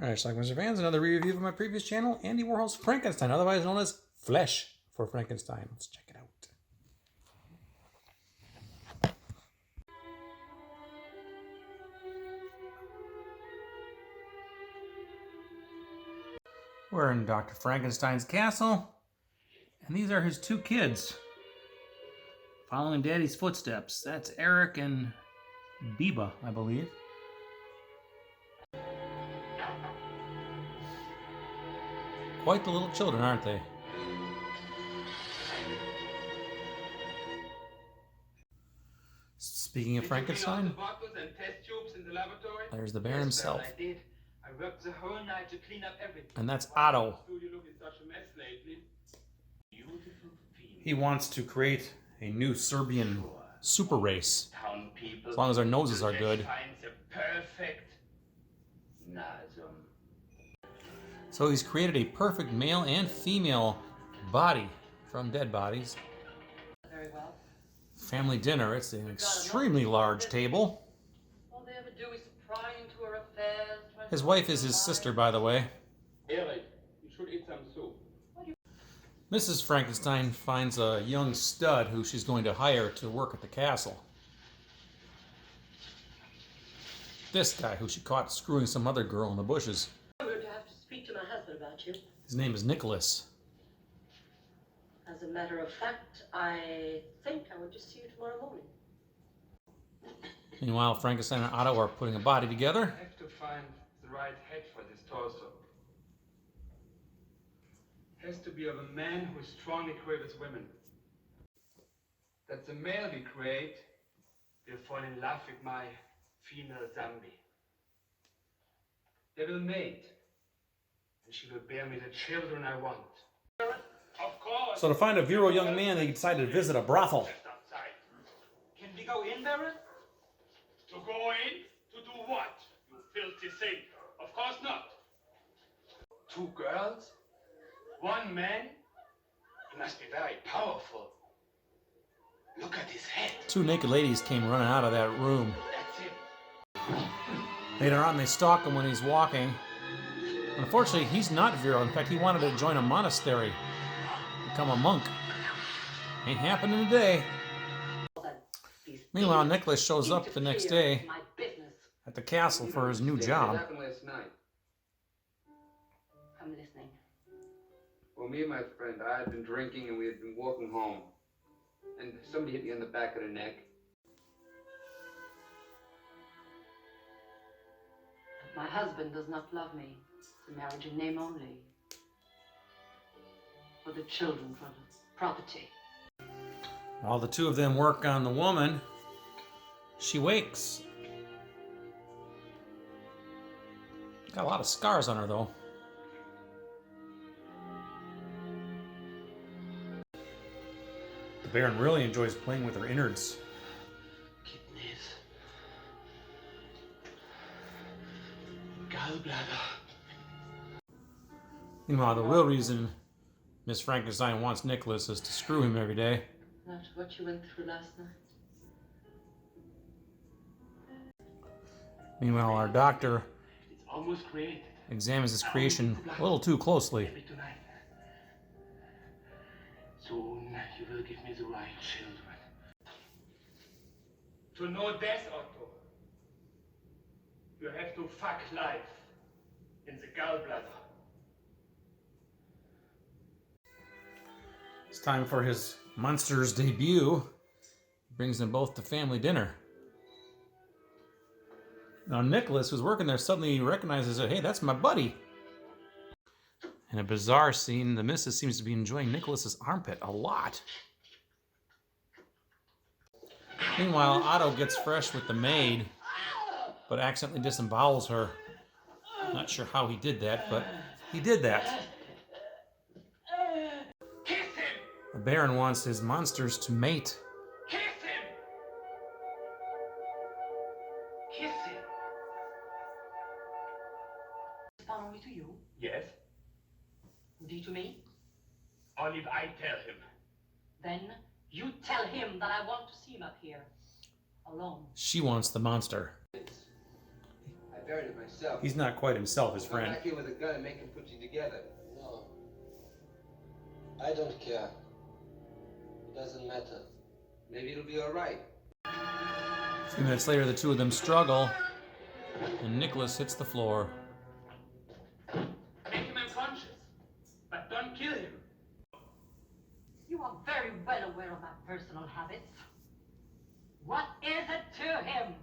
Alright, Schlockmeisters fans, another review of my previous channel, Andy Warhol's Frankenstein, otherwise known as Flesh for Frankenstein. Let's check it out. We're in Dr. Frankenstein's castle, and these are his two kids, following Daddy's footsteps. That's Eric and Biba, I believe. Quite the little children, aren't they? Speaking of Frankenstein, there's the bear himself. I worked the whole night to clean up everything. And that's Otto. He wants to create a new Serbian super race. As long as our noses are good. So he's created a perfect male and female body from dead bodies. Very well. Family dinner. It's an extremely large table. All they ever do is pry into her affairs. His wife is his sister, by the way. Eric, you should eat some soup. Mrs. Frankenstein finds a young stud who she's going to hire to work at the castle. This guy who she caught screwing some other girl in the bushes. I'm going to have to speak to my husband about you. His name is Nicholas. As a matter of fact, I think I want to see you tomorrow morning. Meanwhile, Frankenstein and Otto are putting a body together. I have to find the right head for this torso. It has to be of a man who strongly cravens women. That the male we create will fall in love with my female zombie. They will mate, and she will bear me the children I want. Of course. So to find a virile young man, they decided to visit a brothel. Can we go in, Baron? To go in? To do what? You filthy thing. Of course not. Two girls? One man? He must be very powerful. Look at his head. Two naked ladies came running out of that room. That's it. Later on, they stalk him when he's walking. Unfortunately, he's not virile. In fact, he wanted to join a monastery, become a monk. Ain't happening today. Meanwhile, Nicholas shows up the next day at the castle for his new job. What happened last night? I'm listening. Well, me and my friend, I had been drinking and we had been walking home. And somebody hit me on the back of the neck. My husband does not love me. It's a marriage in name only. For the children, for the property. While the two of them work on the woman, she wakes. Got a lot of scars on her, though. The Baron really enjoys playing with her innards. Kidneys. Gallbladder. Meanwhile, the real reason Miss Frankenstein wants Nicholas is to screw him every day. Not what you went through last night. Meanwhile, our doctor It's almost created. examines his creation a little too closely. Maybe tonight. Soon you will give me the right children. To know death, Otto, you have to fuck life in the gallbladder. It's time for his monster's debut. He brings them both to family dinner. Now Nicholas, who's working there, suddenly recognizes that, hey, that's my buddy. In a bizarre scene, the missus seems to be enjoying Nicholas's armpit a lot. Meanwhile, Otto gets fresh with the maid, but accidentally disembowels her. I'm not sure how he did that, but he did that. The Baron wants his monsters to mate. Kiss him! Kiss him! Respond only to you. Yes, Indeed to me. only if I tell him. Then you tell him that I want to see him up here. Alone. She wants the monster. I buried it myself. He's not quite himself, his I'm friend. back here with a gun and make him put you together. No. I don't care. It doesn't matter. Maybe it'll be all right. A few minutes later, the two of them struggle, and Nicholas hits the floor. Make him unconscious, but don't kill him. You are very well aware of my personal habits. What is it to him?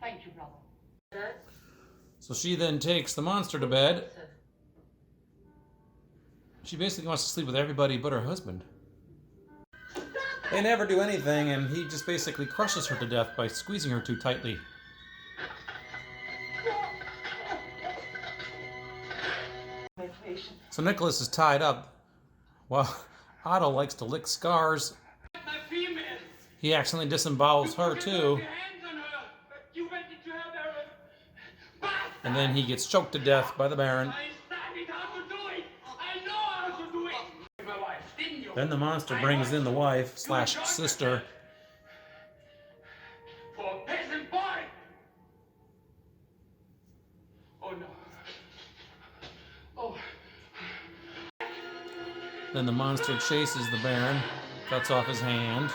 Thank you, brother. So she then takes the monster to bed. She basically wants to sleep with everybody but her husband. They never do anything, and he just basically crushes her to death by squeezing her too tightly. So Nicholas is tied up, while Otto likes to lick scars. My female. He accidentally disembowels her too, Your hands on her. You went into her, Baron. Bastard! and then he gets choked to death by the Baron. I studied how to do it. I know how to do it. My wife, didn't you? Then the monster brings in the wife slash sister. For a peasant boy. Oh no. Oh. Then the monster chases the Baron, cuts off his hand.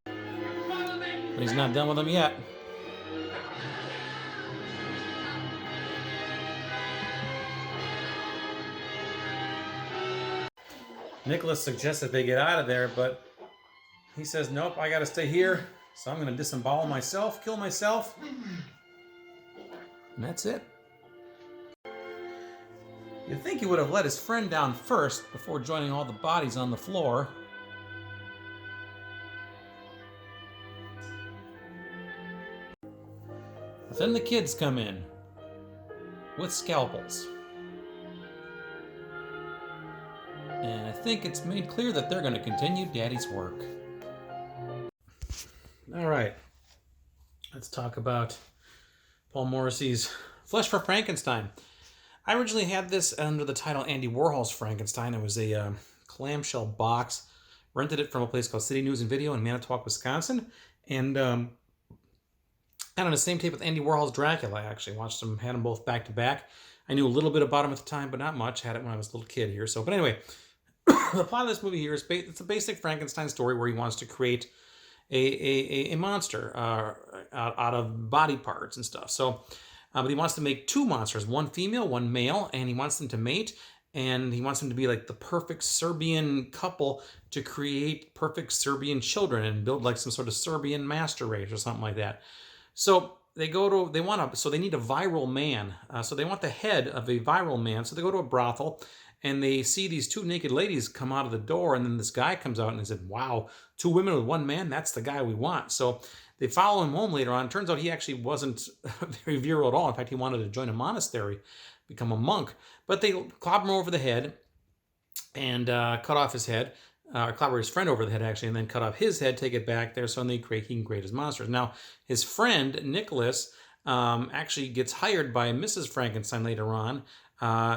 But he's not done with him yet. Nicholas suggests that they get out of there, but he says, nope, I gotta stay here, so I'm gonna disembowel myself, kill myself. And that's it. You'd think he would have let his friend down first before joining all the bodies on the floor. But then the kids come in with scalpels. And I think it's made clear that they're going to continue Daddy's work. All right. Let's talk about Paul Morrissey's Flesh for Frankenstein. I originally had this under the title Andy Warhol's Frankenstein. It was a clamshell box. Rented it from a place called City News and Video in Manitowoc, Wisconsin. And had on the same tape with Andy Warhol's Dracula. I actually watched them, had them both back to back. I knew a little bit about him at the time, but not much. Had it when I was a little kid here. So, but anyway, the plot of this movie here is it's a basic Frankenstein story where he wants to create a monster out of body parts and stuff. So, but he wants to make two monsters, one female, one male, and he wants them to mate, and he wants them to be like the perfect Serbian couple to create perfect Serbian children and build like some sort of Serbian master race or something like that. So they need a viral man. So they want the head of a viral man. So they go to a brothel and they see these two naked ladies come out of the door, and then this guy comes out and he said, wow, two women with one man, that's the guy we want. So they follow him home later on. Turns out he actually wasn't very virile at all. In fact, he wanted to join a monastery, become a monk. But they clobber him over the head and cut off his head, or clobber his friend over the head, actually, and then cut off his head, take it back there, so he can create his monsters. Now, his friend, Nicholas, actually gets hired by Mrs. Frankenstein later on.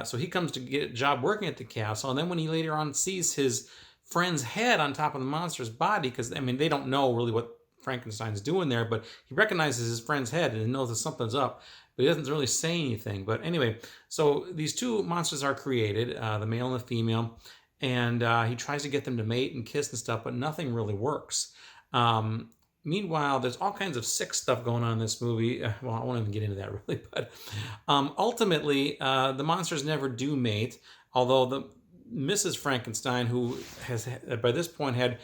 So he comes to get a job working at the castle, and then when he later on sees his friend's head on top of the monster's body, because, I mean, they don't know really what Frankenstein's doing there, but he recognizes his friend's head and knows that something's up, but he doesn't really say anything. But anyway, so these two monsters are created, the male and the female, and he tries to get them to mate and kiss and stuff, but nothing really works. Meanwhile, there's all kinds of sick stuff going on in this movie. Well, I won't even get into that really, but ultimately, the monsters never do mate, although the Mrs. Frankenstein, who has by this point had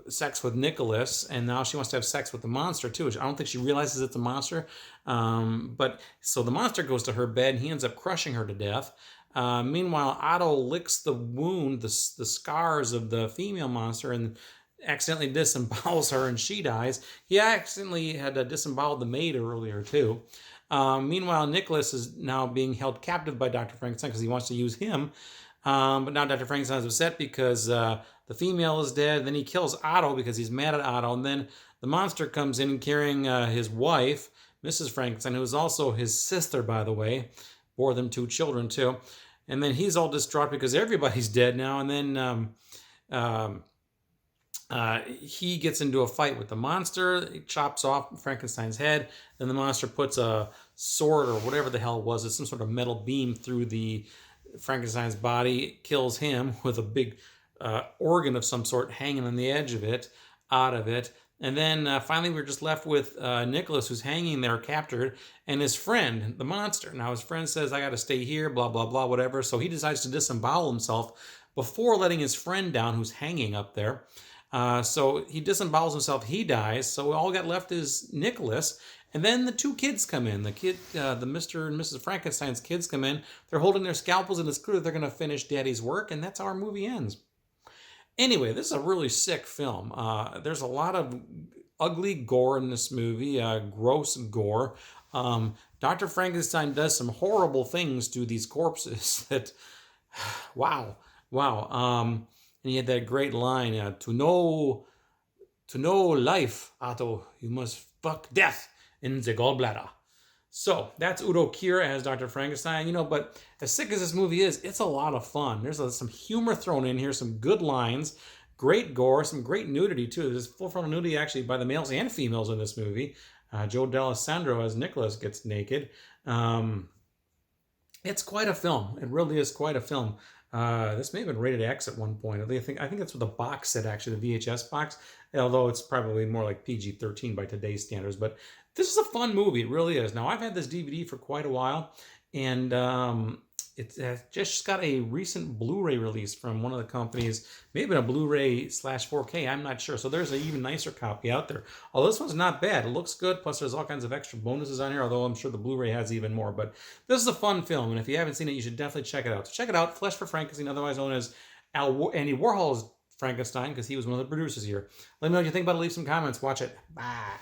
sex with Nicholas, and now she wants to have sex with the monster too. I don't think she realizes it's a monster. But so the monster goes to her bed, and he ends up crushing her to death. Meanwhile, Otto licks the wound, the scars of the female monster, and accidentally disembowels her, and she dies. He accidentally had disemboweled the maid earlier too. Meanwhile, Nicholas is now being held captive by Dr. Frankenstein because he wants to use him. But now Dr. Frankenstein is upset because the female is dead. Then he kills Otto because he's mad at Otto. And then the monster comes in carrying his wife, Mrs. Frankenstein, who is also his sister, by the way. Bore them two children too. And then he's all distraught because everybody's dead now. And then he gets into a fight with the monster. He chops off Frankenstein's head. Then the monster puts a sword or whatever the hell it was. It's some sort of metal beam through the Frankenstein's body. Kills him with a big organ of some sort hanging on the edge of it, out of it. And then finally we're just left with Nicholas, who's hanging there captured, and his friend, the monster. Now his friend says, I got to stay here, blah, blah, blah, whatever. So he decides to disembowel himself before letting his friend down, who's hanging up there. So he disembowels himself, he dies. So all got left is Nicholas. And then the two kids come in. The Mr. and Mrs. Frankenstein's kids come in. They're holding their scalpels, and it's clear they're going to finish Daddy's work, and that's how our movie ends. Anyway, this is a really sick film. There's a lot of ugly gore in this movie, gross gore. Dr. Frankenstein does some horrible things to these corpses that, wow. And he had that great line, to know life, Otto, you must fuck death in the gallbladder. So that's Udo Kier as Dr. Frankenstein, but as sick as this movie is, it's a lot of fun. There's some humor thrown in here, some good lines, great gore, some great nudity too. There's full frontal nudity actually by the males and females in this movie. Joe D'Alessandro as Nicholas gets naked. It's quite a film. It really is quite a film. This may have been rated X at one point. I think that's what the box said, actually, the VHS box, although it's probably more like PG-13 by today's standards. But this is a fun movie. It really is. Now, I've had this DVD for quite a while, and it just got a recent Blu-ray release from one of the companies, maybe a Blu-ray /4K, I'm not sure. So there's an even nicer copy out there. Oh, this one's not bad. It looks good, plus there's all kinds of extra bonuses on here, although I'm sure the Blu-ray has even more. But this is a fun film, and if you haven't seen it, you should definitely check it out. So check it out, FOR Frankenstein, otherwise known as Andy Warhol's Frankenstein, because he was one of the producers here. Let me know what you think about it. Leave some comments. Watch it. Bye.